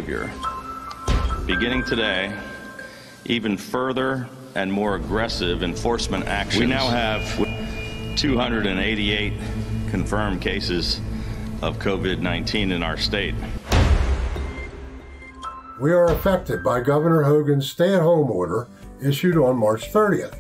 behavior. Beginning today, even further and more aggressive enforcement actions. We now have 288 confirmed cases of COVID-19 in our state. We are affected by Governor Hogan's stay-at-home order issued on March 30th,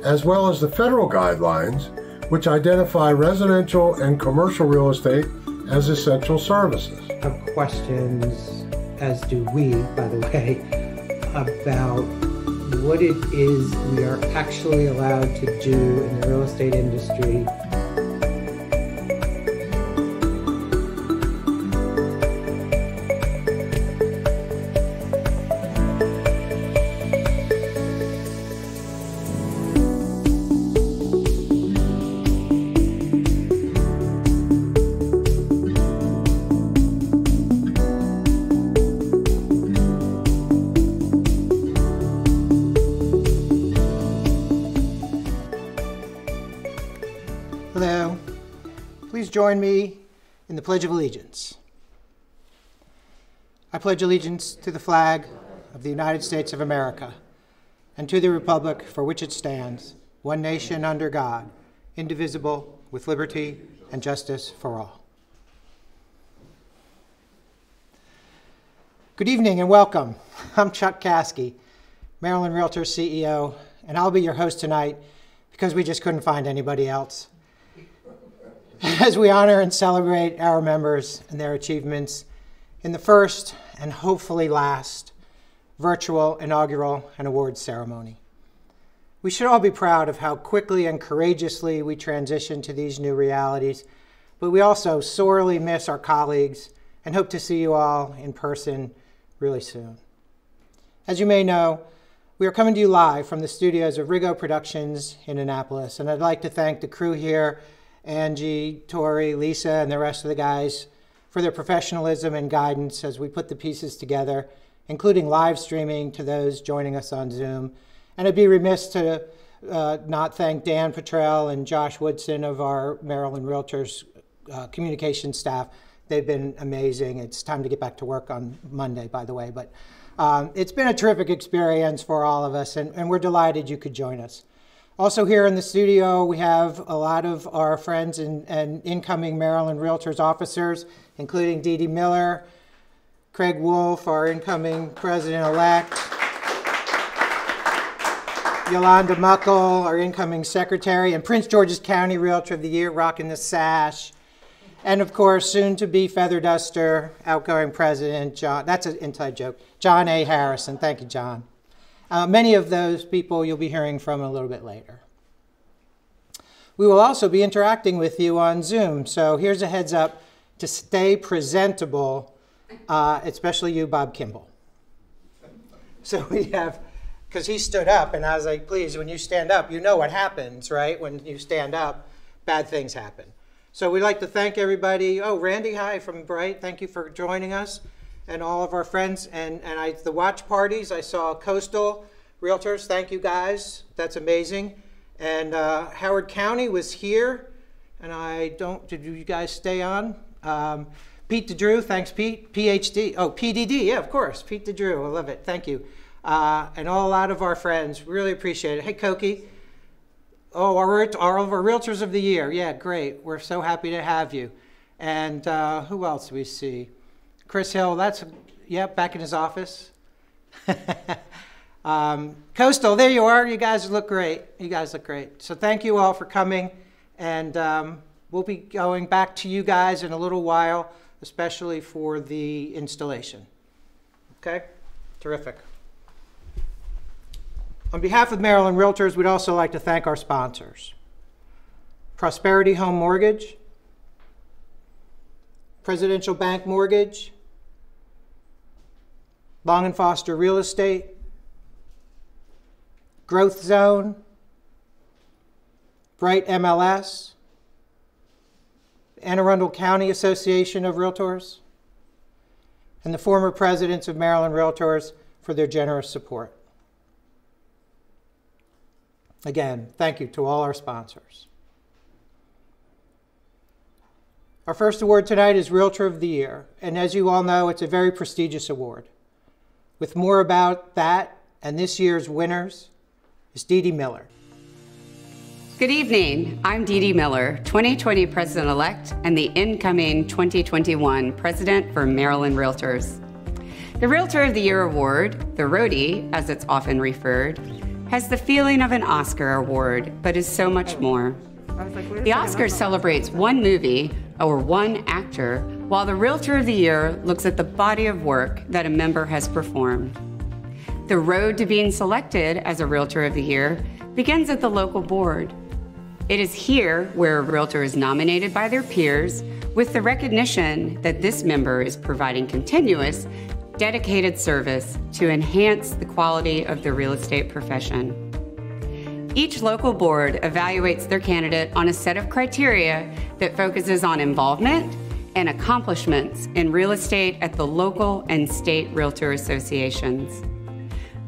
as well as the federal guidelines which identify residential and commercial real estate as essential services. I have questions, as do we, by the way, about what it is we are actually allowed to do in the real estate industry. Hello. Please join me in the Pledge of Allegiance. I pledge allegiance to the flag of the United States of America and to the republic for which it stands, one nation under God, indivisible, with liberty and justice for all. Good evening and welcome. I'm Chuck Caskey, Maryland Realtors CEO, and I'll be your host tonight because we just couldn't find anybody else, as we honor and celebrate our members and their achievements in the first and hopefully last virtual inaugural and awards ceremony. We should all be proud of how quickly and courageously we transitioned to these new realities, but we also sorely miss our colleagues and hope to see you all in person really soon. As you may know, we are coming to you live from the studios of Rigo Productions in Annapolis, and I'd like to thank the crew here, Angie, Tori, Lisa, and the rest of the guys for their professionalism and guidance as we put the pieces together, including live streaming to those joining us on Zoom. And I'd be remiss to not thank Dan Petrell and Josh Woodson of our Maryland Realtors communication staff. They've been amazing. It's time to get back to work on Monday, by the way. But it's been a terrific experience for all of us, and we're delighted you could join us. Also here in the studio, we have a lot of our friends and incoming Maryland Realtors officers, including Dee Dee Miller, Craig Wolf, our incoming president-elect, Yolanda Muckle, our incoming secretary, and Prince George's County Realtor of the Year, rocking the sash. And of course, soon to be feather duster, outgoing president, John, that's an inside joke, John A. Harrison. Thank you, John. Many of those people you'll be hearing from a little bit later. We will also be interacting with you on Zoom, so here's a heads up to stay presentable, especially you, Bob Kimball. So we have, because he stood up, and I was like, please, when you stand up, you know what happens, right? When you stand up, bad things happen. So we'd like to thank everybody. Oh, Randy, hi from Bright. Thank you for joining us. And all of our friends, and the watch parties, I saw Coastal Realtors, thank you guys, that's amazing. And Howard County was here, and did you guys stay on? Pete DeDrew, thanks Pete, PhD, oh, PDD, yeah, of course, Pete DeDrew, I love it, thank you. And a lot of our friends, really appreciate it. Hey, Koki, oh, all of our Realtors of the Year, yeah, great, we're so happy to have you. And who else do we see? Chris Hill, back in his office. Coastal, there you are. You guys look great. You guys look great. So thank you all for coming. And we'll be going back to you guys in a little while, especially for the installation. Okay? Terrific. On behalf of Maryland Realtors, we'd also like to thank our sponsors. Prosperity Home Mortgage, Presidential Bank Mortgage, Long & Foster Real Estate, Growth Zone, Bright MLS, Anne Arundel County Association of Realtors, and the former presidents of Maryland Realtors for their generous support. Again, thank you to all our sponsors. Our first award tonight is Realtor of the Year, and as you all know, it's a very prestigious award. With more about that and this year's winners is Dee Dee Miller. Good evening. I'm Dee Dee Miller, 2020 President-elect and the incoming 2021 President for Maryland Realtors. The Realtor of the Year award, the RODI, as it's often referred, has the feeling of an Oscar award, but is so much more. The Oscar celebrates one movie or one actor, while the Realtor of the Year looks at the body of work that a member has performed. The road to being selected as a Realtor of the Year begins at the local board. It is here where a Realtor is nominated by their peers with the recognition that this member is providing continuous, dedicated service to enhance the quality of the real estate profession. Each local board evaluates their candidate on a set of criteria that focuses on involvement and accomplishments in real estate at the local and state Realtor associations.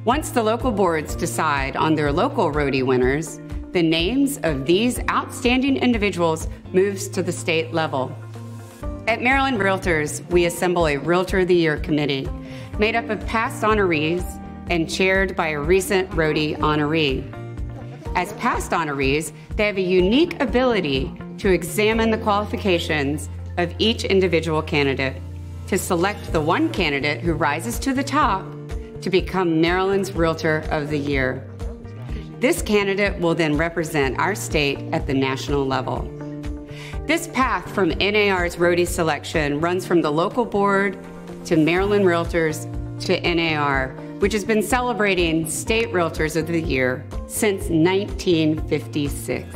Once the local boards decide on their local RODI winners, the names of these outstanding individuals moves to the state level. At Maryland Realtors, we assemble a Realtor of the Year committee made up of past honorees and chaired by a recent RODI honoree. As past honorees, they have a unique ability to examine the qualifications of each individual candidate to select the one candidate who rises to the top to become Maryland's Realtor of the Year. This candidate will then represent our state at the national level. This path from NAR's RODI selection runs from the local board to Maryland Realtors to NAR, which has been celebrating State Realtors of the Year since 1956.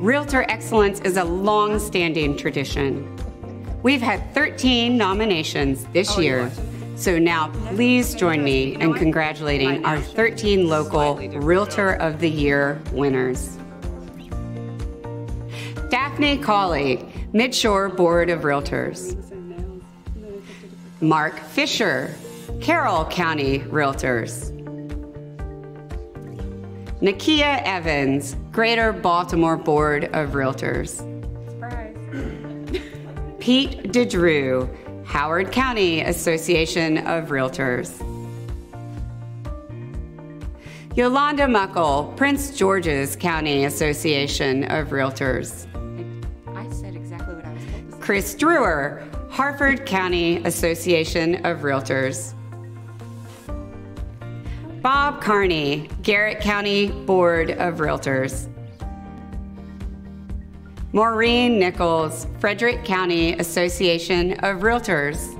Realtor excellence is a long-standing tradition. We've had 13 nominations this year. So now please join me in congratulating our 13 local Realtor of the Year winners. Daphne Cawley, Midshore Board of Realtors. Mark Fisher, Carroll County Realtors. NICHOLS Evans, Greater Baltimore Board of Realtors. Surprise. Pete DeDrew, Howard County Association of Realtors. Yolanda Muckle, Prince George's County Association of Realtors. I said exactly what I was told to say. Chris Drewer, Harford County Association of Realtors. Bob Carney, Garrett County Board of Realtors. Maureen Nichols, Frederick County Association of Realtors.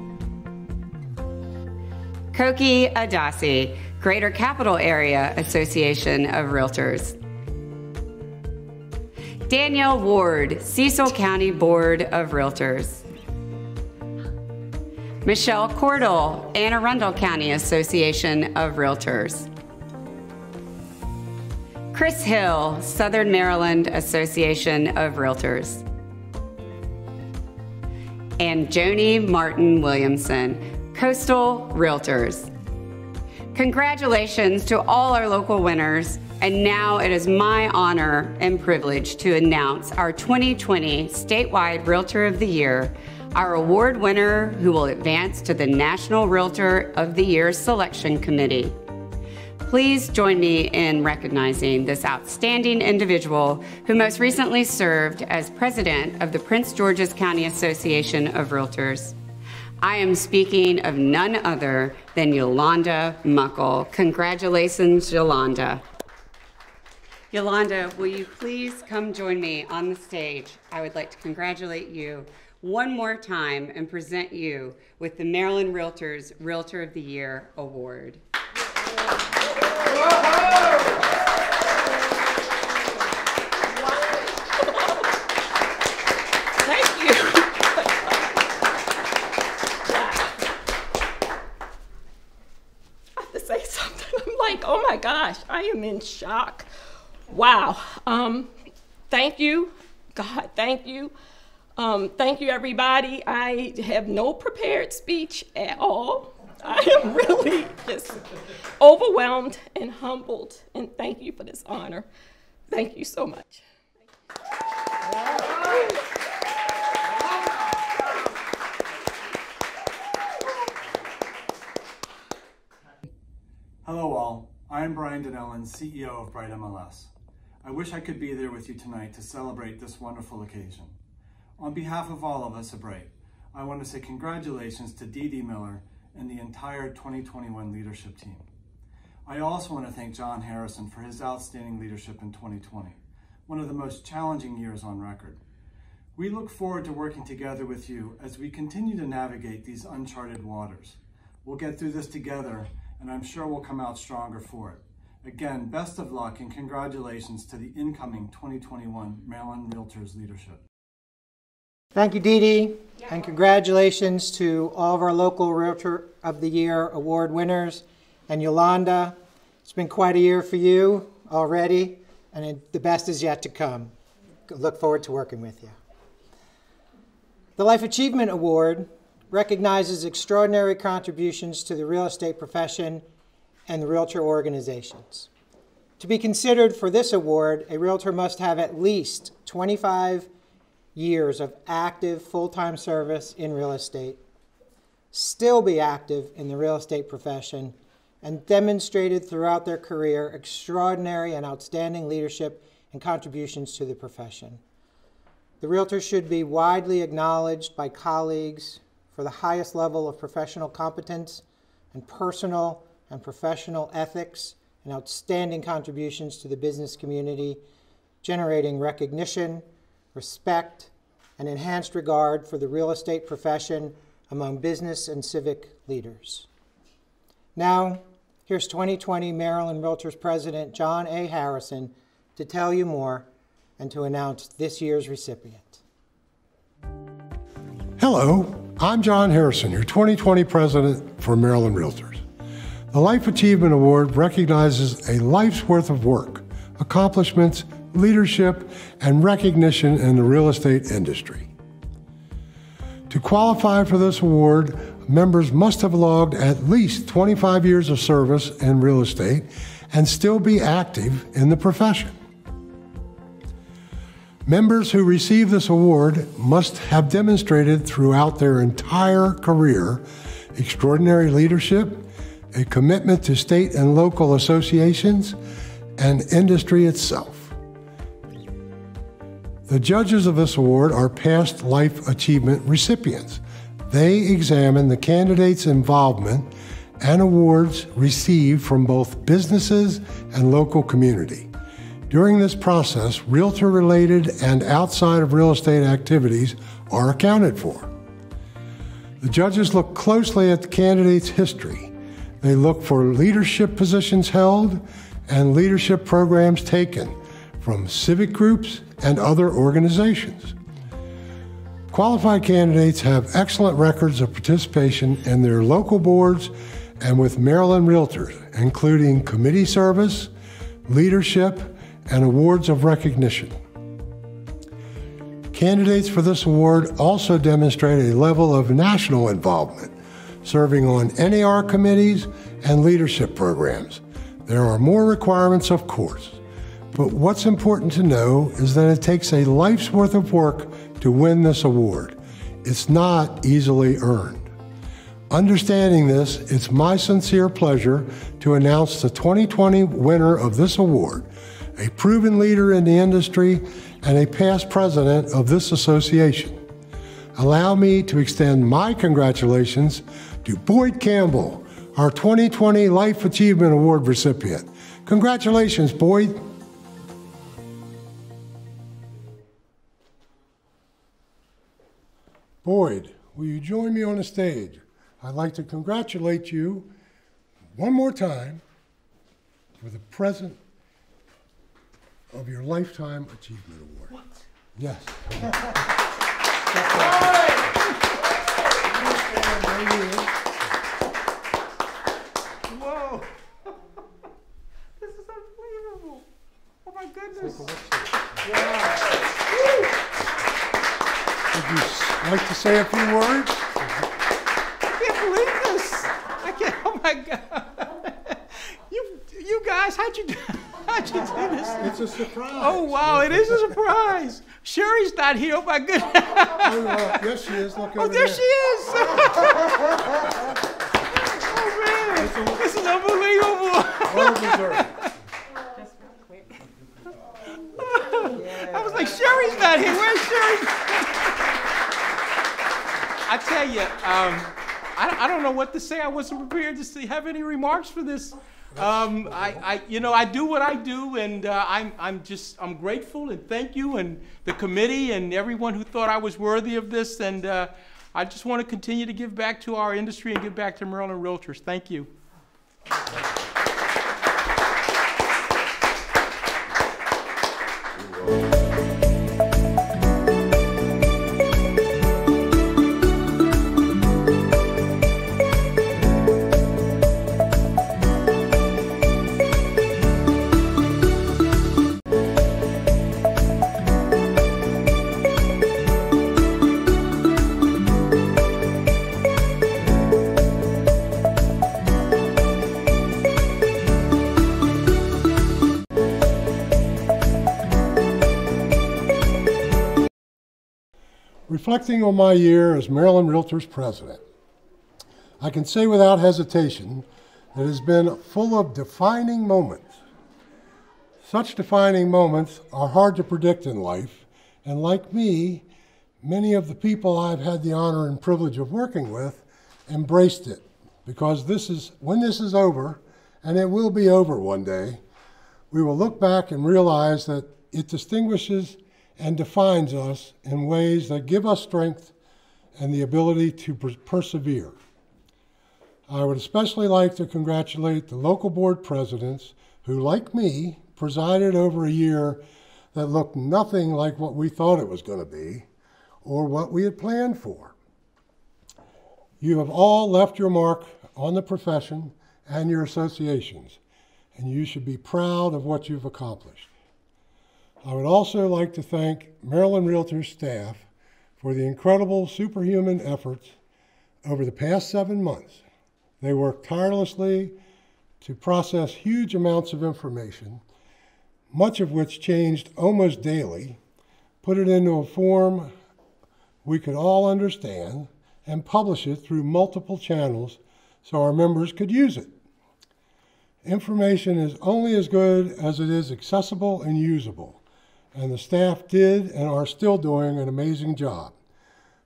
Koki Adasi, Greater Capital Area Association of Realtors. Danielle Ward, Cecil County Board of Realtors. Michelle Cordell, Anne Arundel County Association of Realtors. Chris Hill, Southern Maryland Association of Realtors. And Joni Martin Williamson, Coastal Realtors. Congratulations to all our local winners, and now it is my honor and privilege to announce our 2020 Statewide Realtor of the Year, our award winner who will advance to the National Realtor of the Year Selection Committee. Please join me in recognizing this outstanding individual who most recently served as president of the Prince George's County Association of Realtors. I am speaking of none other than Yolanda Muckle. Congratulations, Yolanda. Yolanda, will you please come join me on the stage? I would like to congratulate you one more time and present you with the Maryland Realtors Realtor of the Year Award. Thank you. I have to say something. I'm like, oh my gosh, I am in shock. Wow. Thank you, God, thank you. Thank you, everybody. I have no prepared speech at all. I am really just overwhelmed and humbled, and thank you for this honor. Thank you so much. I'm Brian Danellen, CEO of Bright MLS. I wish I could be there with you tonight to celebrate this wonderful occasion. On behalf of all of us at Bright, I want to say congratulations to Dee Miller and the entire 2021 leadership team. I also want to thank John Harrison for his outstanding leadership in 2020, one of the most challenging years on record. We look forward to working together with you as we continue to navigate these uncharted waters. We'll get through this together, and I'm sure we'll come out stronger for it. Again, best of luck and congratulations to the incoming 2021 Maryland Realtors leadership. Thank you, Dee Dee, and congratulations to all of our local Realtor of the Year award winners. And Yolanda, it's been quite a year for you already, and the best is yet to come. Look forward to working with you. The Life Achievement Award recognizes extraordinary contributions to the real estate profession and the realtor organizations. To be considered for this award, a realtor must have at least 25 years of active full-time service in real estate, still be active in the real estate profession, and demonstrated throughout their career extraordinary and outstanding leadership and contributions to the profession. The realtor should be widely acknowledged by colleagues for the highest level of professional competence and personal and professional ethics and outstanding contributions to the business community, generating recognition, respect, and enhanced regard for the real estate profession among business and civic leaders. Now, here's 2020 Maryland Realtors President John A. Harrison to tell you more and to announce this year's recipient. Hello, I'm John Harrison, your 2020 President for Maryland Realtors. The Life Achievement Award recognizes a life's worth of work, accomplishments, leadership, and recognition in the real estate industry. To qualify for this award, members must have logged at least 25 years of service in real estate and still be active in the profession. Members who receive this award must have demonstrated throughout their entire career extraordinary leadership, a commitment to state and local associations, and industry itself. The judges of this award are past life achievement recipients. They examine the candidate's involvement and awards received from both businesses and local community. During this process, realtor-related and outside of real estate activities are accounted for. The judges look closely at the candidate's history. They look for leadership positions held and leadership programs taken from civic groups and other organizations. Qualified candidates have excellent records of participation in their local boards and with Maryland Realtors, including committee service, leadership, and awards of recognition. Candidates for this award also demonstrate a level of national involvement, serving on NAR committees and leadership programs. There are more requirements, of course, but what's important to know is that it takes a life's worth of work to win this award. It's not easily earned. Understanding this, it's my sincere pleasure to announce the 2020 winner of this award, a proven leader in the industry and a past president of this association. Allow me to extend my congratulations to Boyd Campbell, our 2020 Life Achievement Award recipient. Congratulations, Boyd. Boyd, will you join me on the stage? I'd like to congratulate you one more time for the present of your Lifetime Achievement Award. What? Yes. Whoa! This is unbelievable. Oh my goodness. Would you like to say a few words? I can't believe this. I can't. Oh my God. You guys, how'd you do this? It's a surprise. Oh wow, it is a surprise. Sherry's not here. Oh my goodness. Yes, she is. Look over there she is. Oh man, this is unbelievable. Well deserved. I was like, Sherry's not here. Where's Sherry? I tell you, I don't know what to say. I wasn't prepared to have any remarks for this. I do what I do, and I'm grateful and thank you and the committee and everyone who thought I was worthy of this. And I just want to continue to give back to our industry and give back to Maryland Realtors. Thank you. Reflecting on my year as Maryland Realtors President, I can say without hesitation that it has been full of defining moments. Such defining moments are hard to predict in life, and like me, many of the people I've had the honor and privilege of working with embraced it, because when this is over, and it will be over one day, we will look back and realize that it distinguishes and defines us in ways that give us strength and the ability to persevere. I would especially like to congratulate the local board presidents who, like me, presided over a year that looked nothing like what we thought it was going to be or what we had planned for. You have all left your mark on the profession and your associations, and you should be proud of what you've accomplished. I would also like to thank Maryland Realtors staff for the incredible superhuman efforts over the past 7 months. They worked tirelessly to process huge amounts of information, much of which changed almost daily, put it into a form we could all understand, and publish it through multiple channels so our members could use it. Information is only as good as it is accessible and usable. And the staff did and are still doing an amazing job.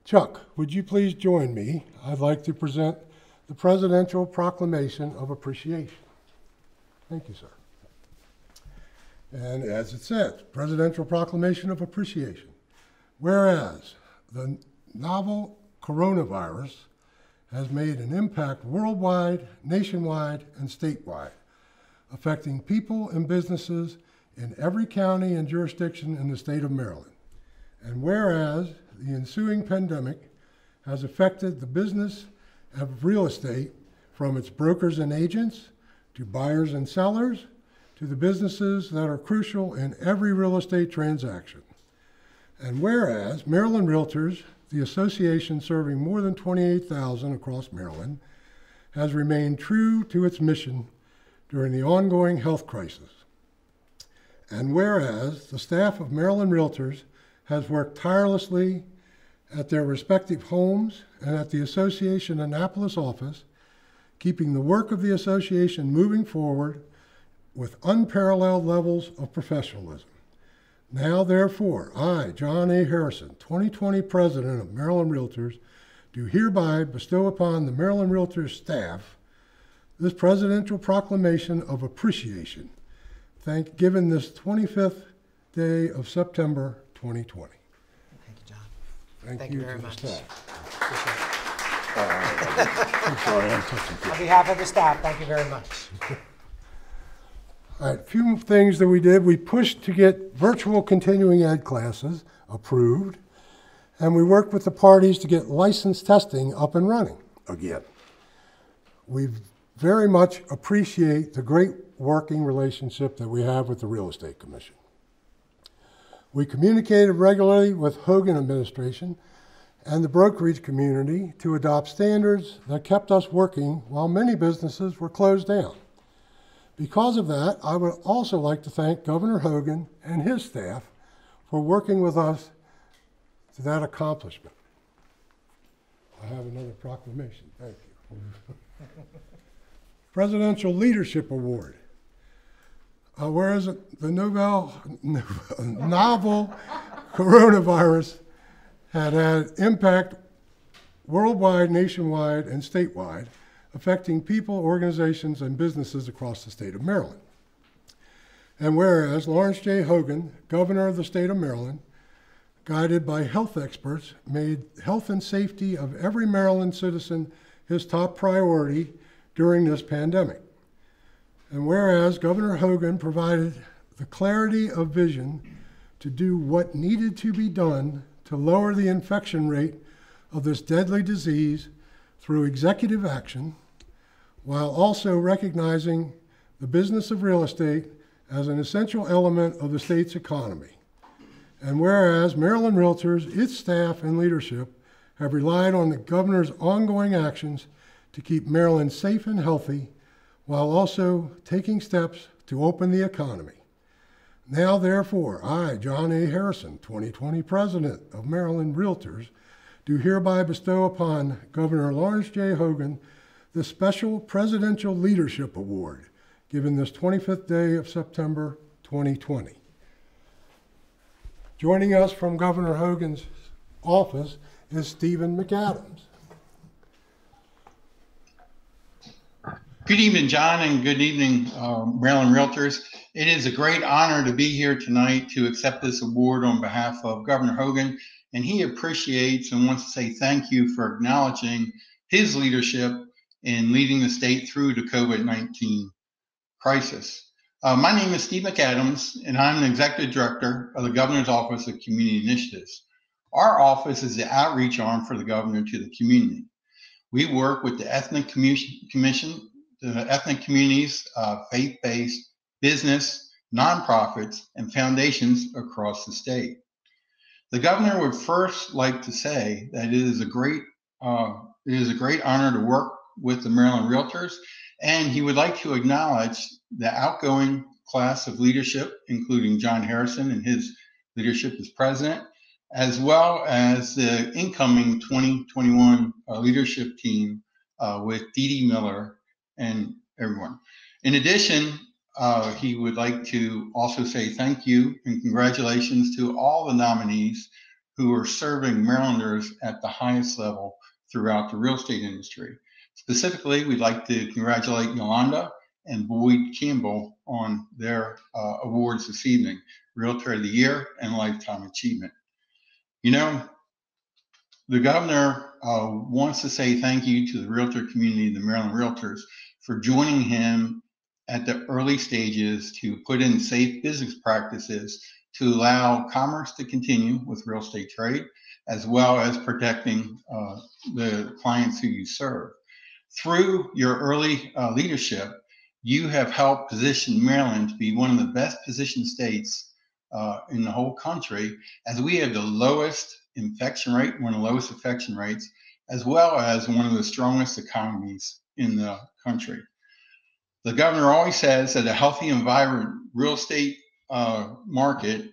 Chuck, would you please join me? I'd like to present the Presidential Proclamation of Appreciation. Thank you, sir. And as it says, Presidential Proclamation of Appreciation. Whereas the novel coronavirus has made an impact worldwide, nationwide, and statewide, affecting people and businesses in every county and jurisdiction in the state of Maryland. And whereas the ensuing pandemic has affected the business of real estate from its brokers and agents to buyers and sellers to the businesses that are crucial in every real estate transaction. And whereas Maryland Realtors, the association serving more than 28,000 across Maryland, has remained true to its mission during the ongoing health crisis. And whereas the staff of Maryland Realtors has worked tirelessly at their respective homes and at the Association Annapolis office, keeping the work of the association moving forward with unparalleled levels of professionalism. Now, therefore, I, John A. Harrison, 2020 President of Maryland Realtors, do hereby bestow upon the Maryland Realtors staff this Presidential Proclamation of Appreciation, given this 25th day of September 2020. Thank you, John. Thank you very much. Staff. I'm sorry, I'm touching. On behalf of the staff, thank you very much. All right, a few things that we did. We pushed to get virtual continuing ed classes approved, and we worked with the parties to get license testing up and running again. We very much appreciate the great working relationship that we have with the Real Estate Commission. We communicated regularly with Hogan administration and the brokerage community to adopt standards that kept us working while many businesses were closed down. Because of that, I would also like to thank Governor Hogan and his staff for working with us to that accomplishment. I have another proclamation. Thank you. Presidential Leadership Award. Whereas the novel coronavirus had impact worldwide, nationwide, and statewide, affecting people, organizations, and businesses across the state of Maryland. And whereas Lawrence J. Hogan, governor of the state of Maryland, guided by health experts, made health and safety of every Maryland citizen his top priority during this pandemic. And whereas Governor Hogan provided the clarity of vision to do what needed to be done to lower the infection rate of this deadly disease through executive action, while also recognizing the business of real estate as an essential element of the state's economy. And whereas Maryland Realtors, its staff and leadership have relied on the governor's ongoing actions to keep Maryland safe and healthy, while also taking steps to open the economy. Now, therefore, I, John A. Harrison, 2020 President of Maryland Realtors, do hereby bestow upon Governor Lawrence J. Hogan the Special Presidential Leadership Award, given this 25th day of September 2020. Joining us from Governor Hogan's office is Stephen McAdams. Good evening, John, and good evening, Maryland Realtors. It is a great honor to be here tonight to accept this award on behalf of Governor Hogan, and he appreciates and wants to say thank you for acknowledging his leadership in leading the state through the COVID-19 crisis. My name is Steve McAdams, and I'm the Executive Director of the Governor's Office of Community Initiatives. Our office is the outreach arm for the governor to the community. We work with the Ethnic Commission, the ethnic communities, faith-based, business, nonprofits, and foundations across the state. The governor would first like to say that it is a great honor to work with the Maryland Realtors, and he would like to acknowledge the outgoing class of leadership, including John Harrison and his leadership as president, as well as the incoming 2021 leadership team with Dee Miller and everyone. In addition, he would like to also say thank you and congratulations to all the nominees who are serving Marylanders at the highest level throughout the real estate industry. Specifically, we'd like to congratulate Yolanda and Boyd Campbell on their awards this evening, Realtor of the Year and Lifetime Achievement. You know, the governor wants to say thank you to the realtor community, the Maryland Realtors, for joining him at the early stages to put in safe business practices to allow commerce to continue with real estate trade, as well as protecting the clients who you serve. Through your early leadership, you have helped position Maryland to be one of the best positioned states in the whole country, as we have the lowest infection rate, one of the lowest infection rates, as well as one of the strongest economies in the country. The governor always says that a healthy and vibrant real estate market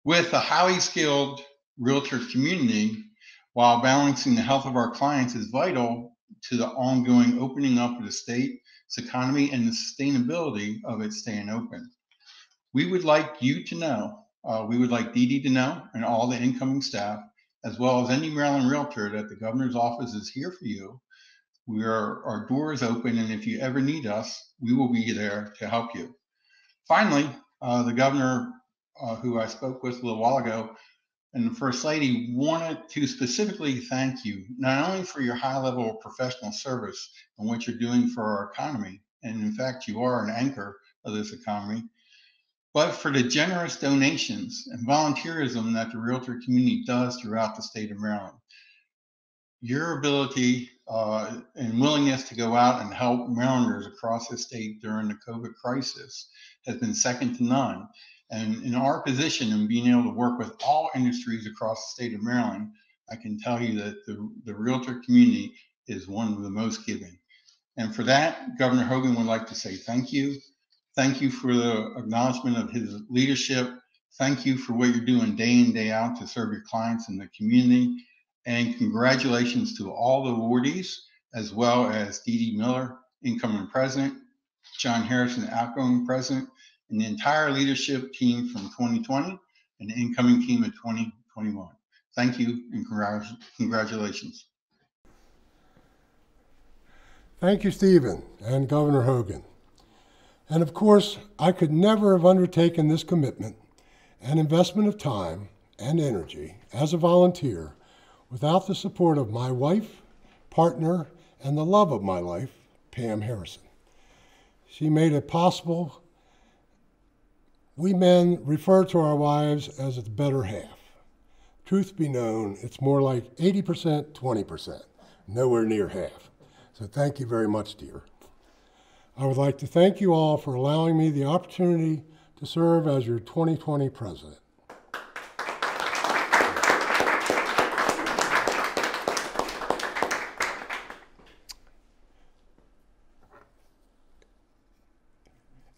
with a highly skilled realtor community while balancing the health of our clients is vital to the ongoing opening up of the state's economy and the sustainability of it staying open. We would like you to know, we would like Dee Dee to know, and all the incoming staff, as well as any Maryland Realtor, that the governor's office is here for you. Our door is open, and if you ever need us, we will be there to help you. Finally, the governor, who I spoke with a little while ago, and the First Lady wanted to specifically thank you, not only for your high level of professional service and what you're doing for our economy, and in fact, you are an anchor of this economy, but for the generous donations and volunteerism that the realtor community does throughout the state of Maryland. Your ability and willingness to go out and help Marylanders across the state during the COVID crisis has been second to none. And in our position in being able to work with all industries across the state of Maryland, I can tell you that the realtor community is one of the most giving. And for that, Governor Hogan would like to say thank you. Thank you for the acknowledgement of his leadership. Thank you for what you're doing day in, day out to serve your clients in the community. And congratulations to all the awardees, as well as Dee Dee Miller, incoming president, John Harrison, the outgoing president, and the entire leadership team from 2020 and the incoming team of 2021. Thank you and congratulations. Thank you, Stephen and Governor Hogan. And of course, I could never have undertaken this commitment and investment of time and energy as a volunteer without the support of my wife, partner, and the love of my life, Pam Harrison. She made it possible. We men refer to our wives as the better half. Truth be known, it's more like 80%, 20%, nowhere near half. So thank you very much, dear. I would like to thank you all for allowing me the opportunity to serve as your 2020 president.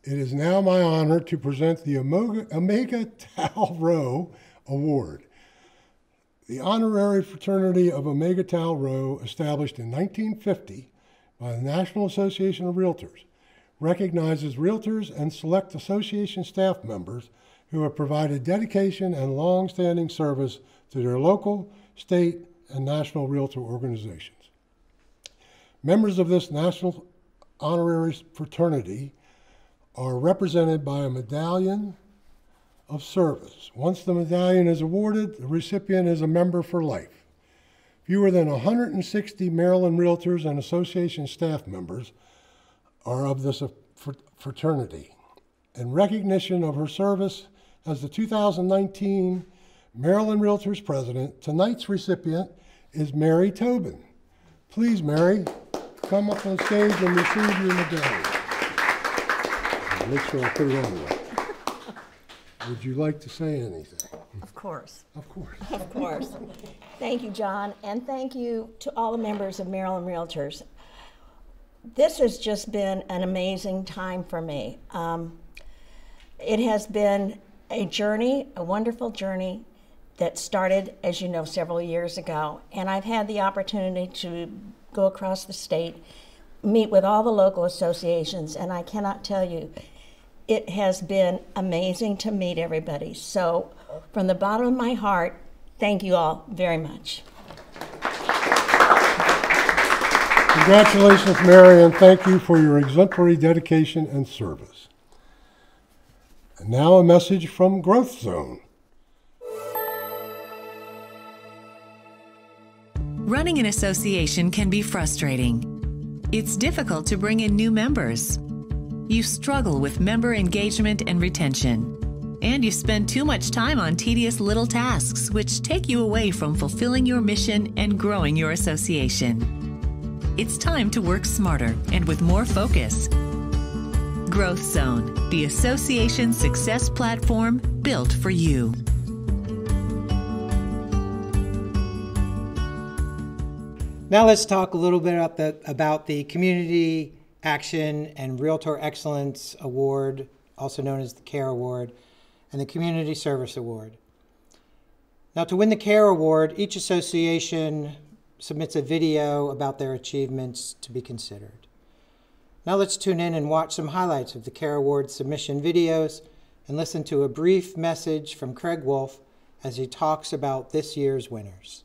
It is now my honor to present the Omega Tau Rho Award. The honorary fraternity of Omega Tau Rho, established in 1950 by the National Association of Realtors, recognizes realtors and select association staff members who have provided dedication and long-standing service to their local, state, and national realtor organizations. Members of this national honorary fraternity are represented by a medallion of service. Once the medallion is awarded, the recipient is a member for life. Fewer than 160 Maryland Realtors and association staff members are of this fraternity. In recognition of her service as the 2019 Maryland Realtors President, tonight's recipient is Mary Tobin. Please, Mary, come up on stage and receive your medallion. Make sure I put it on right. Would you like to say anything? Of course. Of course. Of course. Thank you, John, and thank you to all the members of Maryland Realtors. This has just been an amazing time for me. It has been a journey, a wonderful journey that started, as you know, several years ago, and I've had the opportunity to go across the state, meet with all the local associations, and I cannot tell you, it has been amazing to meet everybody. So from the bottom of my heart, thank you all very much. Congratulations, Mary, and thank you for your exemplary dedication and service. And now a message from Growth Zone. Running an association can be frustrating. It's difficult to bring in new members. You struggle with member engagement and retention, and you spend too much time on tedious little tasks which take you away from fulfilling your mission and growing your association. It's time to work smarter and with more focus. Growth Zone, the association success platform built for you. Now let's talk a little bit about the Community Action and Realtor Excellence Award, also known as the CARE Award, and the Community Service Award. Now, to win the CARE Award, each association submits a video about their achievements to be considered. Now let's tune in and watch some highlights of the CARE Award submission videos and listen to a brief message from Craig Wolf as he talks about this year's winners.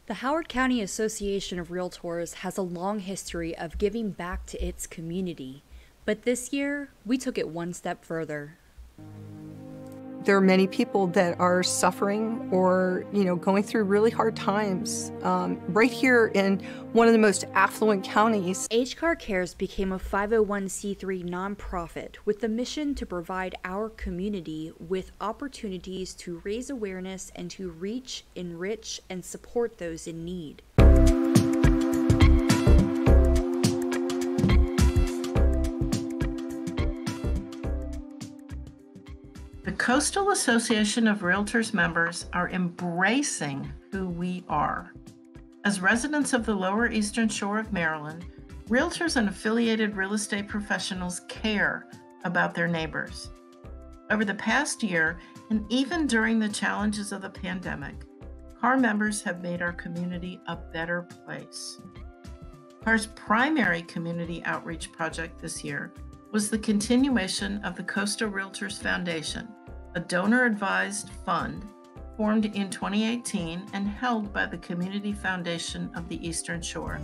The Howard County Association of Realtors has a long history of giving back to its community, but this year we took it one step further. There are many people that are suffering or, going through really hard times right here in one of the most affluent counties. HCAR Cares became a 501c3 nonprofit with the mission to provide our community with opportunities to raise awareness and to reach, enrich, and support those in need. The Coastal Association of Realtors members are embracing who we are. As residents of the Lower Eastern Shore of Maryland, realtors and affiliated real estate professionals care about their neighbors. Over the past year, and even during the challenges of the pandemic, CAR members have made our community a better place. CAR's primary community outreach project this year was the continuation of the Coastal Realtors Foundation, a donor-advised fund formed in 2018 and held by the Community Foundation of the Eastern Shore.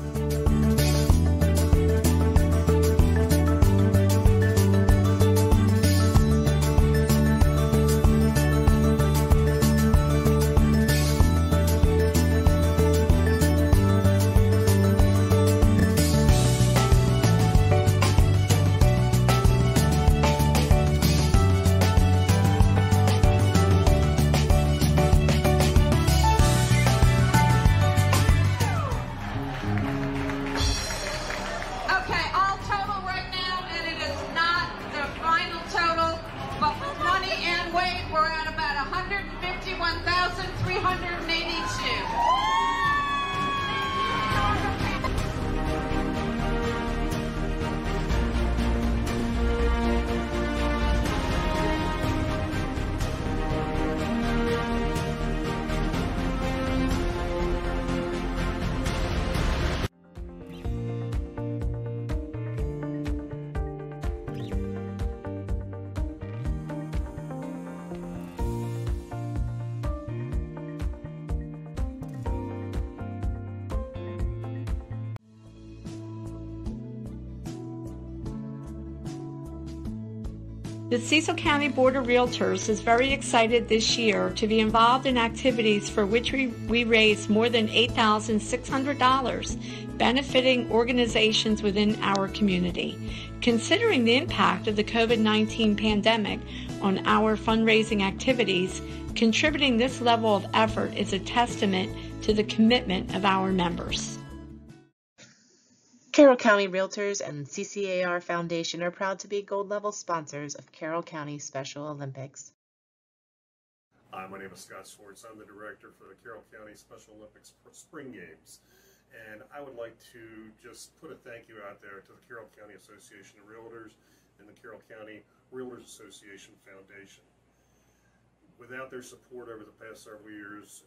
The Cecil County Board of Realtors is very excited this year to be involved in activities for which we raised more than $8,600, benefiting organizations within our community. Considering the impact of the COVID-19 pandemic on our fundraising activities, contributing this level of effort is a testament to the commitment of our members. Carroll County Realtors and CCAR Foundation are proud to be gold-level sponsors of Carroll County Special Olympics. Hi, my name is Scott Swartz. I'm the director for the Carroll County Special Olympics Spring Games. And I would like to just put a thank you out there to the Carroll County Association of Realtors and the Carroll County Realtors Association Foundation. Without their support over the past several years,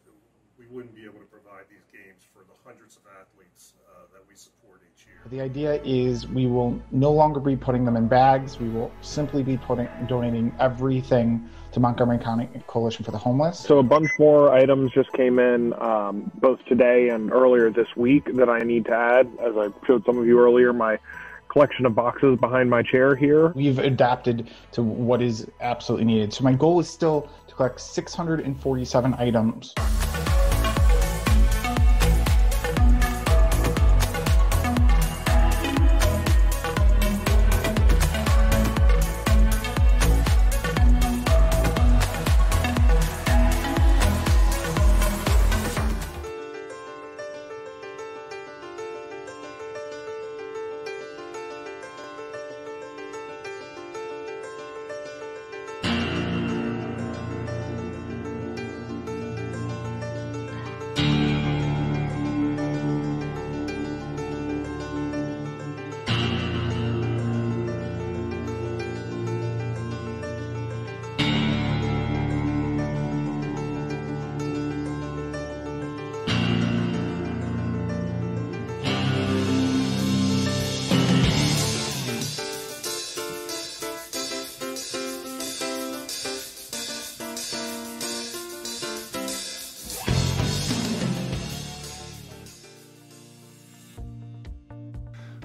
we wouldn't be able to provide these games for the hundreds of athletes that we support each year. The idea is we will no longer be putting them in bags. We will simply be donating everything to Montgomery County Coalition for the Homeless. So a bunch more items just came in both today and earlier this week that I need to add. As I showed some of you earlier, my collection of boxes behind my chair here. We've adapted to what is absolutely needed. So my goal is still to collect 647 items.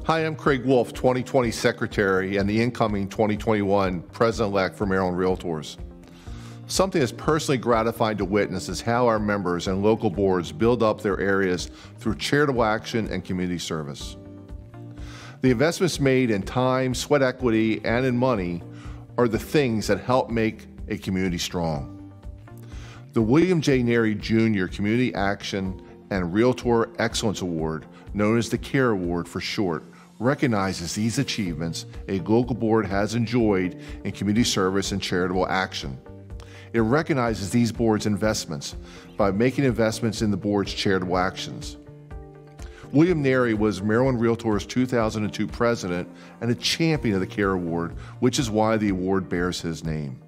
Hi, I'm Craig Wolf, 2020 Secretary and the incoming 2021 President-elect for Maryland Realtors. Something that's personally gratifying to witness is how our members and local boards build up their areas through charitable action and community service. The investments made in time, sweat equity, and in money are the things that help make a community strong. The William J. Neri Jr. Community Action and Realtor Excellence Award, known as the CARE Award for short, recognizes these achievements a local board has enjoyed in community service and charitable action. It recognizes these boards' investments by making investments in the board's charitable actions. William Neri was Maryland Realtors 2002 president and a champion of the CARE Award, which is why the award bears his name.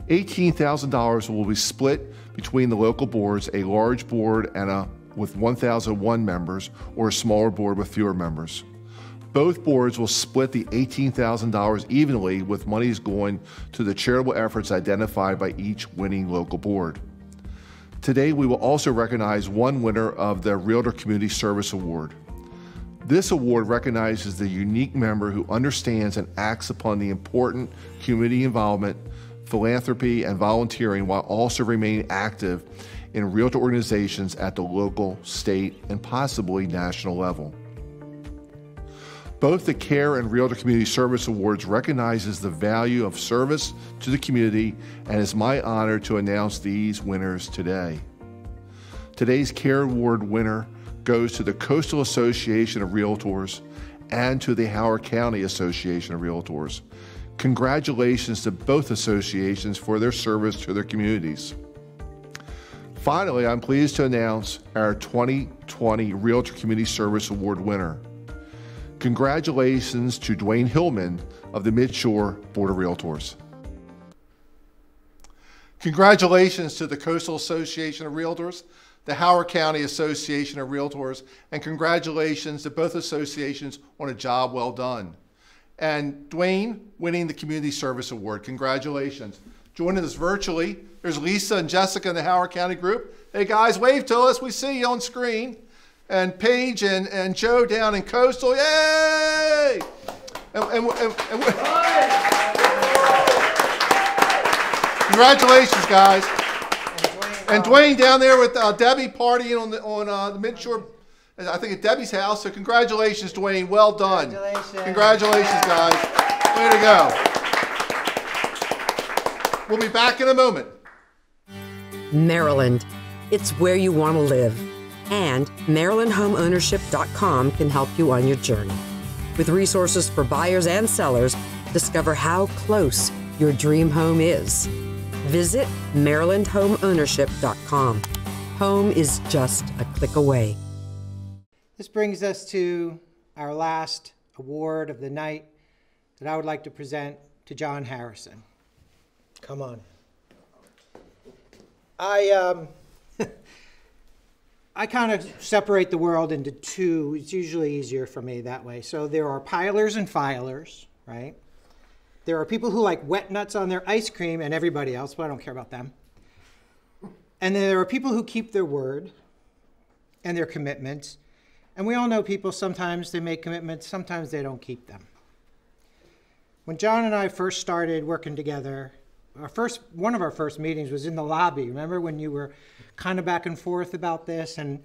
$18,000 will be split between the local boards, a large board with 1,001 members, or a smaller board with fewer members. Both boards will split the $18,000 evenly, with monies going to the charitable efforts identified by each winning local board. Today, we will also recognize one winner of the Realtor Community Service Award. This award recognizes the unique member who understands and acts upon the important community involvement, philanthropy, and volunteering while also remaining active in realtor organizations at the local, state, and possibly national level. Both the CARE and Realtor Community Service Awards recognizes the value of service to the community, and it's my honor to announce these winners today. Today's CARE Award winner goes to the Coastal Association of Realtors and to the Howard County Association of Realtors. Congratulations to both associations for their service to their communities. Finally, I'm pleased to announce our 2020 Realtor Community Service Award winner. Congratulations to Dwayne Hillman of the Midshore Board of Realtors. Congratulations to the Coastal Association of Realtors, the Howard County Association of Realtors, and congratulations to both associations on a job well done. And Dwayne winning the Community Service Award. Congratulations. Joining us virtually, there's Lisa and Jessica in the Howard County group. Hey guys, wave to us. We see you on screen. And Paige and Joe down in Coastal. Yay! Congratulations, guys. And Dwayne down there with Debbie partying on the Midshore, I think at Debbie's house. So congratulations, Dwayne. Well done. Congratulations, guys. Way to go. We'll be back in a moment. Maryland. It's where you want to live. And MarylandHomeownership.com can help you on your journey. With resources for buyers and sellers, discover how close your dream home is. Visit MarylandHomeownership.com. Home is just a click away. This brings us to our last award of the night that I would like to present to John Harrison. Come on. I kind of separate the world into two. It's usually easier for me that way. So there are pilers and filers, right? There are people who like wet nuts on their ice cream and everybody else, but I don't care about them. And then there are people who keep their word and their commitments. And we all know people, sometimes they make commitments, sometimes they don't keep them. When John and I first started working together, one of our first meetings was in the lobby. Remember when you were kind of back and forth about this? And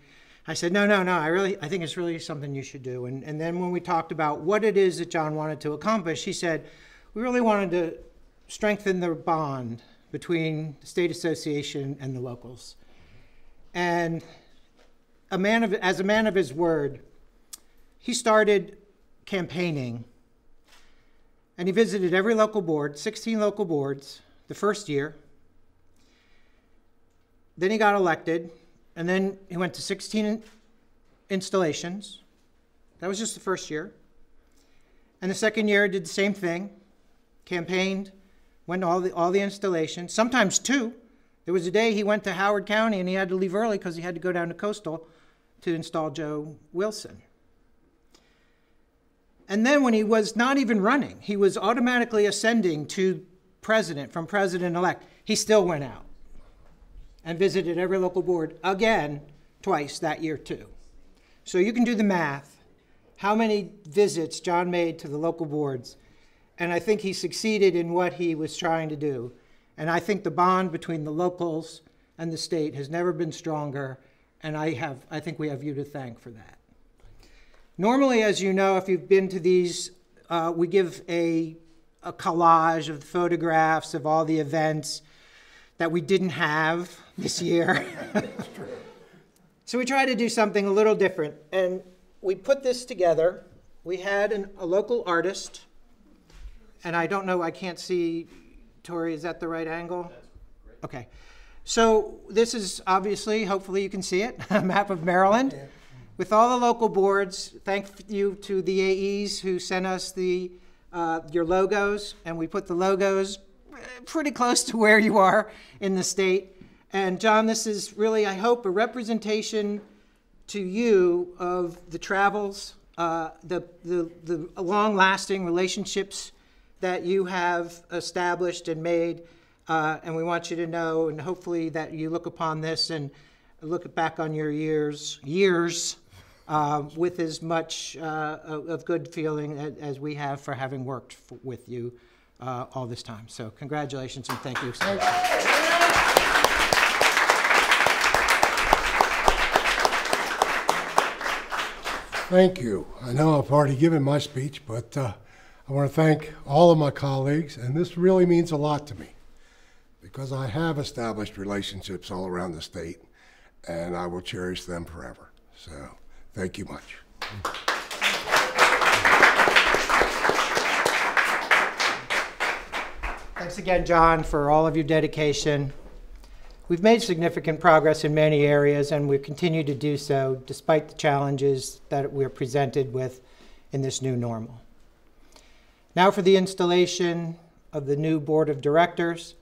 I said, no, I think it's really something you should do. And then when we talked about what it is that John wanted to accomplish, he said, we really wanted to strengthen the bond between the state association and the locals. And as a man of his word, he started campaigning, and he visited every local board, 16 local boards, the first year. Then he got elected, and then he went to 16 installations. That was just the first year. And the second year, did the same thing, campaigned, went to all the installations, sometimes two. There was a day he went to Howard County, and he had to leave early because he had to go down to Coastal to install Joe Wilson. And then when he was not even running, he was automatically ascending to president, from president-elect, he still went out and visited every local board again, twice that year too. So you can do the math, how many visits John made to the local boards, and I think he succeeded in what he was trying to do. And I think the bond between the locals and the state has never been stronger, and I think we have you to thank for that. Normally, as you know, if you've been to these, we give a collage of photographs of all the events that we didn't have this year. So we tried to do something a little different, and we put this together. We had a local artist, and I don't know, I can't see, Tori, is that the right angle? Okay. So this is obviously, hopefully you can see it, a map of Maryland with all the local boards. Thank you to the AEs who sent us your logos, and we put the logos pretty close to where you are in the state. And John, this is really, I hope, a representation to you of the travels, the long-lasting relationships that you have established and made. And we want you to know, and hopefully that you look upon this and look back on your years with as much of good feeling as we have for having worked with you all this time. So congratulations and thank you so much. Thank you. I know I've already given my speech, but I want to thank all of my colleagues, and this really means a lot to me because I have established relationships all around the state, and I will cherish them forever. So thank you much. Thanks again, John, for all of your dedication. We've made significant progress in many areas, and we continue to do so despite the challenges that we're presented with in this new normal. Now for the installation of the new Board of Directors.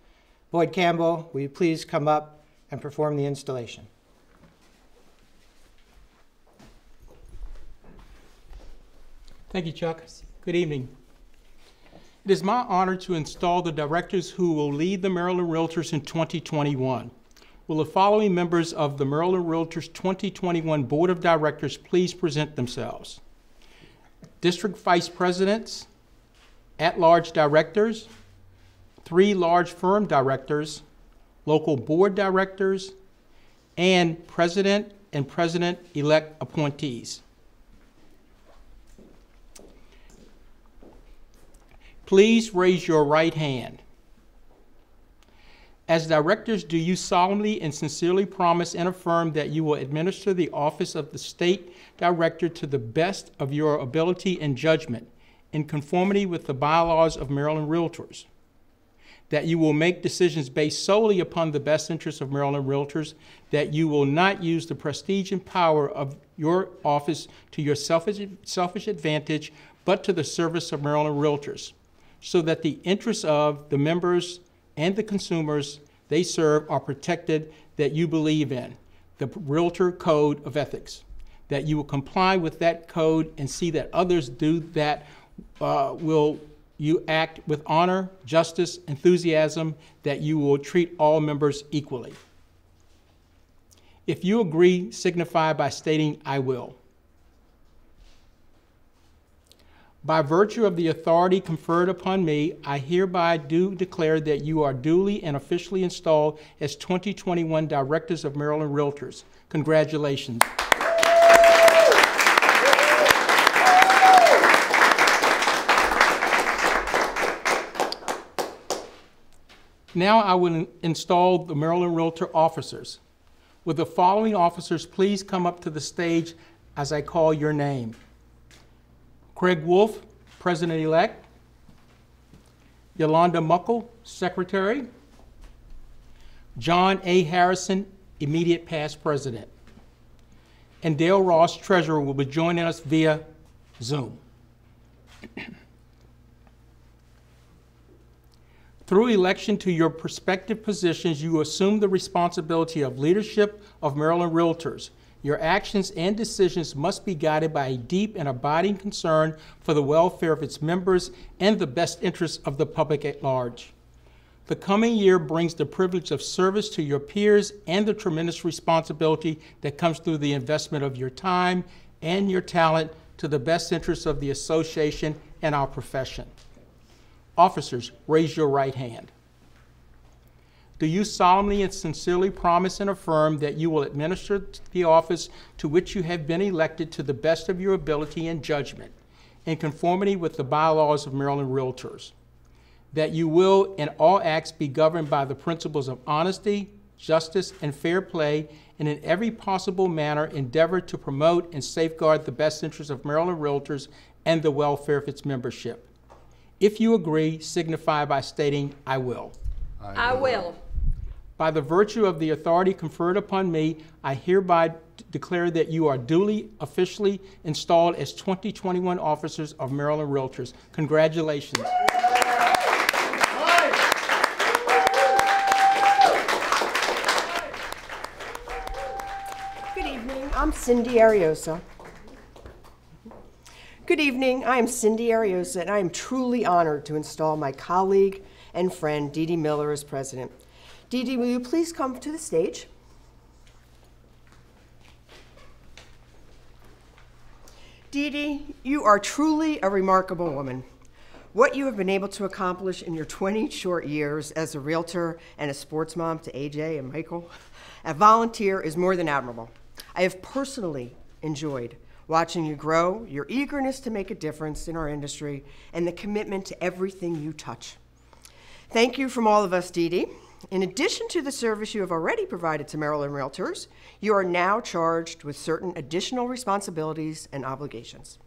Boyd Campbell, will you please come up and perform the installation? Thank you, Chuck. Good evening. It is my honor to install the directors who will lead the Maryland Realtors in 2021. Will the following members of the Maryland Realtors 2021 Board of Directors please present themselves? District Vice Presidents, at-large directors, 3 large firm directors, local board directors, and President and President-elect appointees. Please raise your right hand. As directors, do you solemnly and sincerely promise and affirm that you will administer the office of the state director to the best of your ability and judgment in conformity with the bylaws of Maryland Realtors? That you will make decisions based solely upon the best interests of Maryland Realtors, that you will not use the prestige and power of your office to your selfish advantage, but to the service of Maryland Realtors, so that the interests of the members and the consumers they serve are protected, that you believe in the Realtor Code of Ethics, that you will comply with that code and see that others do that, will you act with honor, justice, enthusiasm, that you will treat all members equally. If you agree, signify by stating, I will. By virtue of the authority conferred upon me, I hereby do declare that you are duly and officially installed as 2021 Directors of Maryland Realtors. Congratulations. Now I will install the Maryland Realtor officers. Will the following officers please come up to the stage as I call your name? Craig Wolf, President-elect. Yolanda Muckle, Secretary. John A. Harrison, immediate past President. And Dale Ross, Treasurer, will be joining us via Zoom. Through election to your prospective positions, you assume the responsibility of leadership of Maryland Realtors. Your actions and decisions must be guided by a deep and abiding concern for the welfare of its members and the best interests of the public at large. The coming year brings the privilege of service to your peers and the tremendous responsibility that comes through the investment of your time and your talent to the best interests of the association and our profession. Officers, raise your right hand. Do you solemnly and sincerely promise and affirm that you will administer the office to which you have been elected to the best of your ability and judgment, in conformity with the bylaws of Maryland Realtors? That you will, in all acts, be governed by the principles of honesty, justice, and fair play, and in every possible manner endeavor to promote and safeguard the best interests of Maryland Realtors and the welfare of its membership? If you agree, signify by stating, I will. I will. By the virtue of the authority conferred upon me, I hereby declare that you are duly, officially installed as 2021 officers of Maryland Realtors. Congratulations. Good evening, I'm Cindy Ariosa. Good evening, I am Cindy Ariosa, and I am truly honored to install my colleague and friend, Dee Dee Miller, as president. Dee Dee, will you please come to the stage? Dee Dee, you are truly a remarkable woman. What you have been able to accomplish in your 20 short years as a realtor and a sports mom to AJ and Michael, a volunteer, is more than admirable. I have personally enjoyed watching you grow, your eagerness to make a difference in our industry, and the commitment to everything you touch. Thank you from all of us, Dee Dee. In addition to the service you have already provided to Maryland Realtors, you are now charged with certain additional responsibilities and obligations.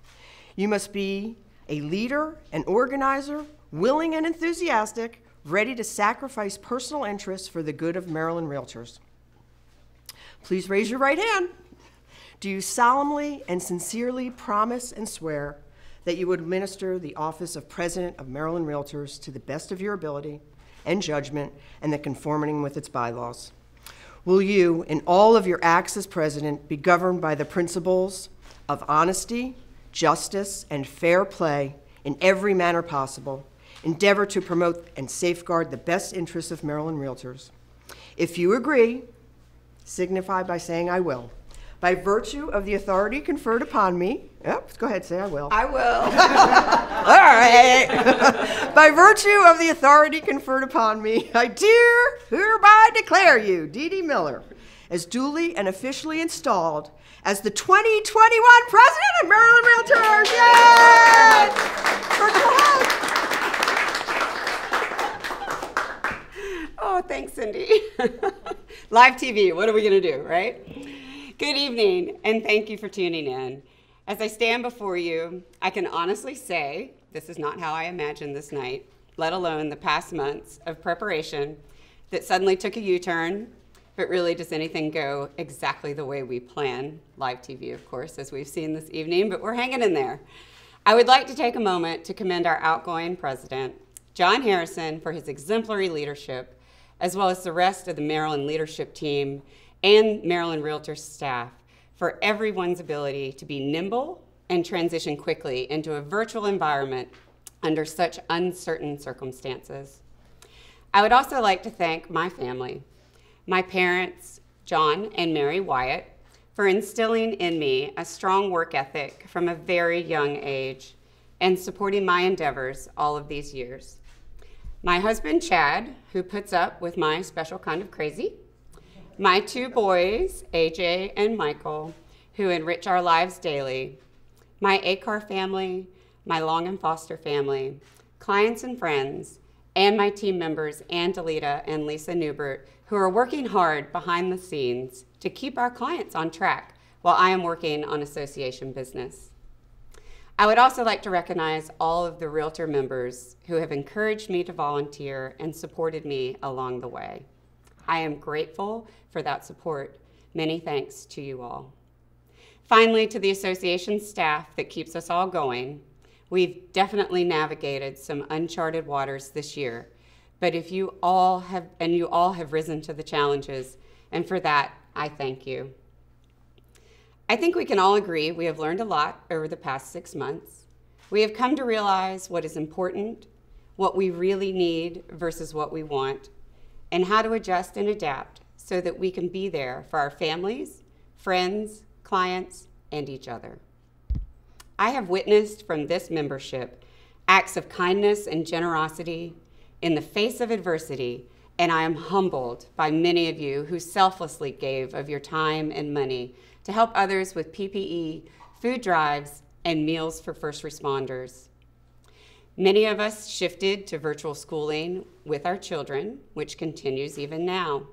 You must be a leader, an organizer, willing and enthusiastic, ready to sacrifice personal interests for the good of Maryland Realtors. Please raise your right hand. Do you solemnly and sincerely promise and swear that you would administer the office of President of Maryland Realtors to the best of your ability and judgment, and the conforming with its bylaws? Will you, in all of your acts as president, be governed by the principles of honesty, justice, and fair play in every manner possible, endeavor to promote and safeguard the best interests of Maryland Realtors? If you agree, signify by saying, I will. By virtue of the authority conferred upon me, go ahead, say I will. I will. All right. By virtue of the authority conferred upon me, I do hereby declare you, Dee Dee Miller, as duly and officially installed as the 2021 President of Maryland Realtors. Yay! Oh, thanks, Cindy. Live TV, what are we going to do, right? Good evening, and thank you for tuning in. As I stand before you, I can honestly say this is not how I imagined this night, let alone the past months of preparation that suddenly took a U-turn. But really, does anything go exactly the way we plan? Live TV, of course, as we've seen this evening, but we're hanging in there. I would like to take a moment to commend our outgoing president, John Harrison, for his exemplary leadership, as well as the rest of the Maryland leadership team and Maryland Realtors staff for everyone's ability to be nimble and transition quickly into a virtual environment under such uncertain circumstances. I would also like to thank my family, my parents, John and Mary Wyatt, for instilling in me a strong work ethic from a very young age and supporting my endeavors all of these years. My husband, Chad, who puts up with my special kind of crazy. My two boys, AJ and Michael, who enrich our lives daily. My ACAR family, my Long and Foster family, clients and friends, and my team members, Ann DeLita and Lisa Newbert, who are working hard behind the scenes to keep our clients on track while I am working on association business. I would also like to recognize all of the Realtor members who have encouraged me to volunteer and supported me along the way. I am grateful for that support. Many thanks to you all. Finally, to the association staff that keeps us all going, we've definitely navigated some uncharted waters this year, but you all have risen to the challenges, and for that, I thank you. I think we can all agree we have learned a lot over the past 6 months. We have come to realize what is important, what we really need versus what we want, and how to adjust and adapt so that we can be there for our families, friends, clients, and each other. I have witnessed from this membership acts of kindness and generosity in the face of adversity and I am humbled by many of you who selflessly gave of your time and money to help others with PPE, food drives, and meals for first responders. Many of us shifted to virtual schooling with our children, which continues even now.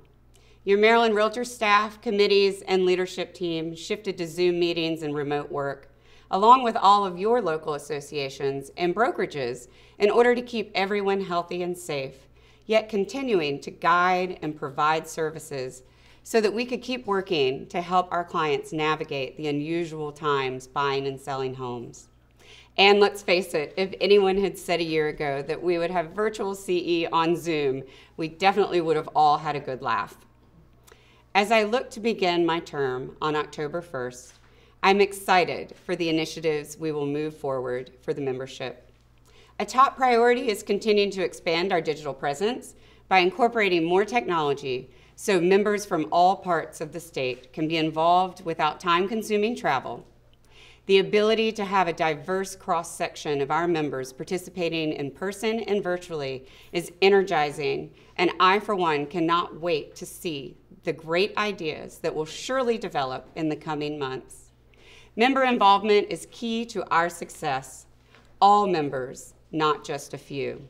Your Maryland Realtor staff, committees, and leadership team shifted to Zoom meetings and remote work, along with all of your local associations and brokerages, in order to keep everyone healthy and safe, yet continuing to guide and provide services so that we could keep working to help our clients navigate the unusual times buying and selling homes. And let's face it, if anyone had said a year ago that we would have virtual CE on Zoom, we definitely would have all had a good laugh. As I look to begin my term on October 1st, I'm excited for the initiatives we will move forward for the membership. A top priority is continuing to expand our digital presence by incorporating more technology so members from all parts of the state can be involved without time-consuming travel. The ability to have a diverse cross-section of our members participating in person and virtually is energizing, and I, for one, cannot wait to see the great ideas that will surely develop in the coming months. Member involvement is key to our success. All members, not just a few.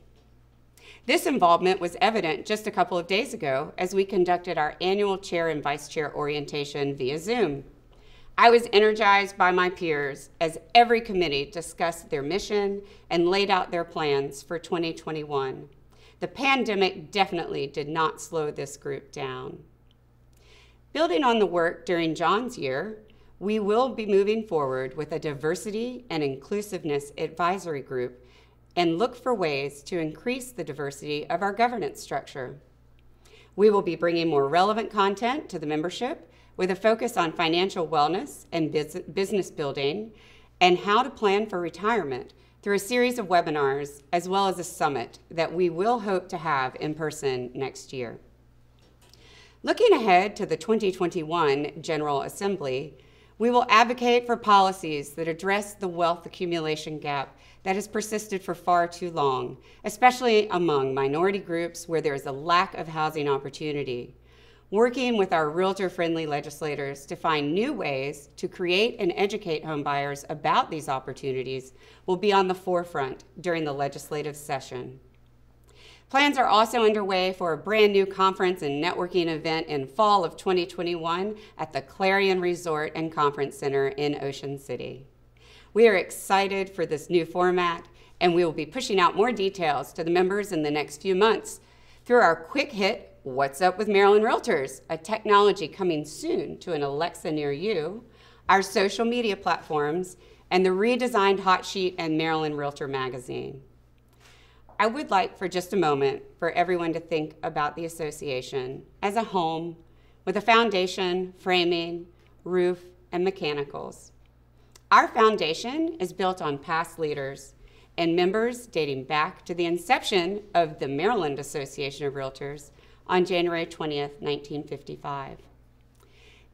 This involvement was evident just a couple of days ago as we conducted our annual chair and vice chair orientation via Zoom. I was energized by my peers as every committee discussed their mission and laid out their plans for 2021. The pandemic definitely did not slow this group down. Building on the work during John's year, we will be moving forward with a diversity and inclusiveness advisory group and look for ways to increase the diversity of our governance structure. We will be bringing more relevant content to the membership with a focus on financial wellness and business building and how to plan for retirement through a series of webinars as well as a summit that we will hope to have in person next year. Looking ahead to the 2021 General Assembly, we will advocate for policies that address the wealth accumulation gap that has persisted for far too long, especially among minority groups where there is a lack of housing opportunity. Working with our realtor-friendly legislators to find new ways to create and educate homebuyers about these opportunities will be on the forefront during the legislative session. Plans are also underway for a brand new conference and networking event in fall of 2021 at the Clarion Resort and Conference Center in Ocean City. We are excited for this new format, and we will be pushing out more details to the members in the next few months through our quick hit, What's Up with Maryland Realtors, a technology coming soon to an Alexa near you, our social media platforms, and the redesigned Hot Sheet and Maryland Realtor magazine. I would like for just a moment for everyone to think about the association as a home with a foundation, framing, roof, and mechanicals. Our foundation is built on past leaders and members dating back to the inception of the Maryland Association of Realtors on January 20th, 1955.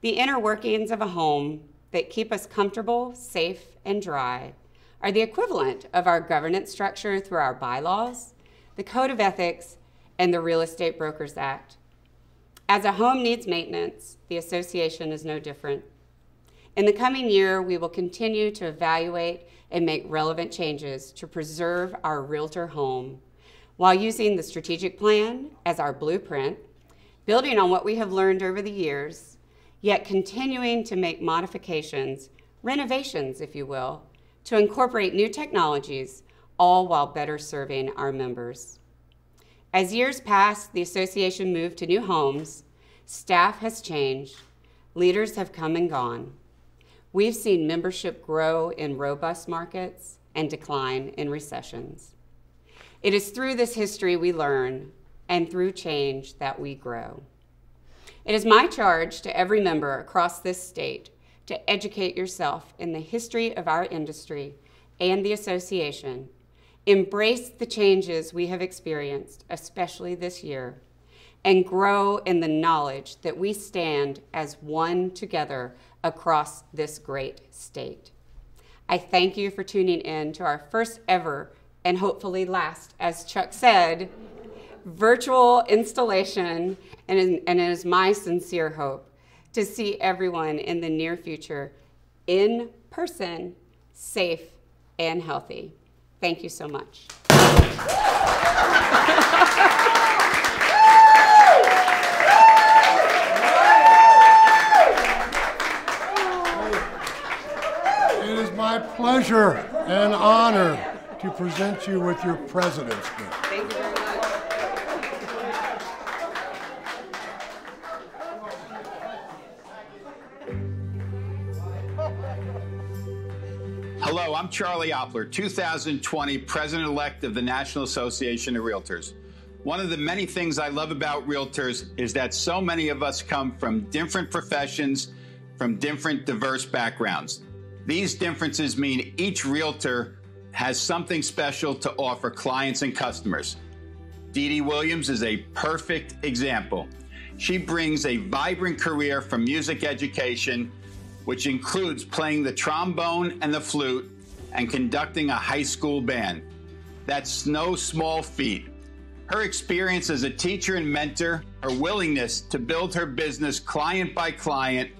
The inner workings of a home that keep us comfortable, safe, and dry are the equivalent of our governance structure through our bylaws, the Code of Ethics, and the Real Estate Brokers Act. As a home needs maintenance, the association is no different. In the coming year, we will continue to evaluate and make relevant changes to preserve our realtor home while using the strategic plan as our blueprint, building on what we have learned over the years, yet continuing to make modifications, renovations, if you will, to incorporate new technologies, all while better serving our members. As years passed, the association moved to new homes, staff has changed, leaders have come and gone. We've seen membership grow in robust markets and decline in recessions. It is through this history we learn, and through change that we grow. It is my charge to every member across this state to educate yourself in the history of our industry and the association. Embrace the changes we have experienced, especially this year, and grow in the knowledge that we stand as one together across this great state. I thank you for tuning in to our first ever, and hopefully last, as Chuck said, virtual installation, and it is my sincere hope to see everyone in the near future in person, safe and healthy. Thank you so much. It is my pleasure and honor to present you with your President's Gift. Thank you very much. Hello, I'm Charlie Oppler, 2020 President-elect of the National Association of Realtors. One of the many things I love about realtors is that so many of us come from different professions, from different diverse backgrounds. These differences mean each realtor has something special to offer clients and customers. Dee Dee Williams is a perfect example. She brings a vibrant career from music education, which includes playing the trombone and the flute and conducting a high school band. That's no small feat. Her experience as a teacher and mentor, her willingness to build her business client by client,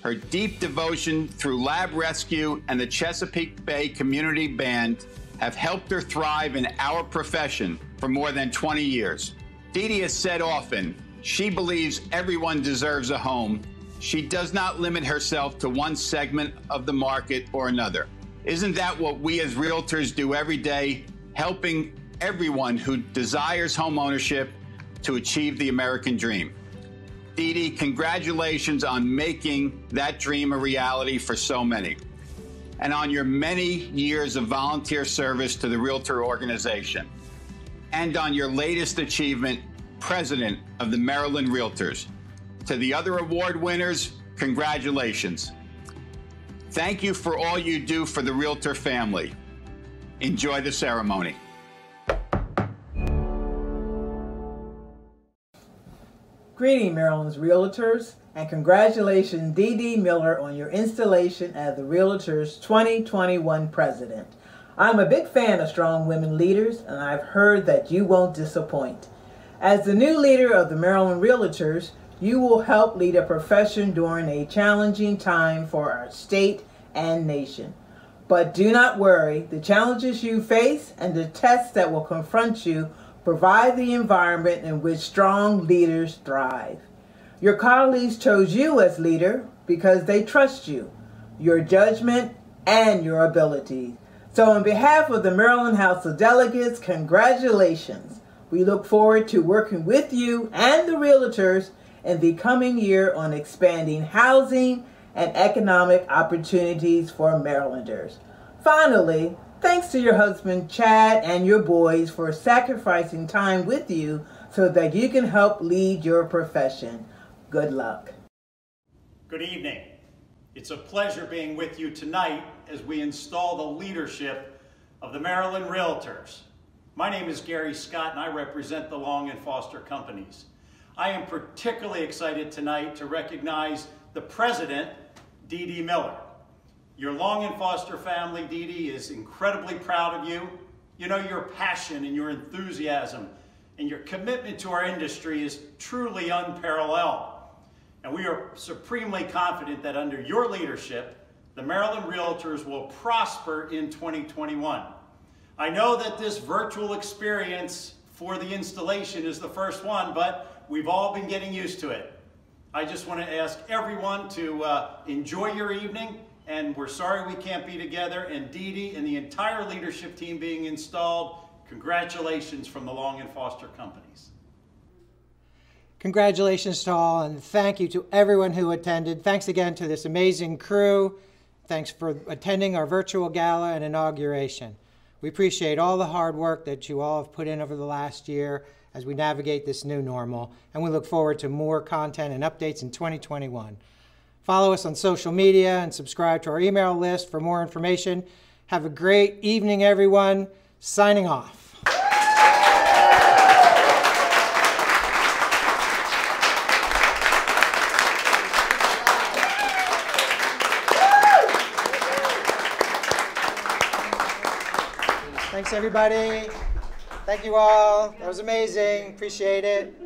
her deep devotion through Lab Rescue and the Chesapeake Bay Community Band have helped her thrive in our profession for more than 20 years. Dee Dee has said often, she believes everyone deserves a home. She does not limit herself to one segment of the market or another. Isn't that what we as realtors do every day, helping everyone who desires home ownership to achieve the American dream? Dee Dee, congratulations on making that dream a reality for so many, and on your many years of volunteer service to the Realtor organization, and on your latest achievement, President of the Maryland Realtors. To the other award winners, congratulations. Thank you for all you do for the Realtor family. Enjoy the ceremony. Greeting, Maryland's Realtors, and congratulations, Dee Dee Miller, on your installation as the Realtors 2021 President. I'm a big fan of strong women leaders, and I've heard that you won't disappoint. As the new leader of the Maryland Realtors, you will help lead a profession during a challenging time for our state and nation. But do not worry, the challenges you face and the tests that will confront you provide the environment in which strong leaders thrive. Your colleagues chose you as leader because they trust you, your judgment, and your abilities. So on behalf of the Maryland House of Delegates, congratulations. We look forward to working with you and the Realtors in the coming year on expanding housing and economic opportunities for Marylanders. Finally, thanks to your husband, Chad, and your boys for sacrificing time with you so that you can help lead your profession. Good luck. Good evening. It's a pleasure being with you tonight as we install the leadership of the Maryland Realtors. My name is Gary Scott and I represent the Long and Foster companies. I am particularly excited tonight to recognize the President, Dee Dee Miller. Your Long and Foster family, Dee Dee, is incredibly proud of you. You know, your passion and your enthusiasm and your commitment to our industry is truly unparalleled. And we are supremely confident that under your leadership, the Maryland Realtors will prosper in 2021. I know that this virtual experience for the installation is the first one, but we've all been getting used to it. I just want to ask everyone to enjoy your evening, and we're sorry we can't be together. And Dee Dee and the entire leadership team being installed, congratulations from the Long and Foster companies. Congratulations to all, and thank you to everyone who attended. Thanks again to this amazing crew. Thanks for attending our virtual gala and inauguration. We appreciate all the hard work that you all have put in over the last year as we navigate this new normal, and we look forward to more content and updates in 2021. Follow us on social media and subscribe to our email list for more information. Have a great evening, everyone. Signing off. Thanks, everybody. Thank you all. That was amazing. Appreciate it.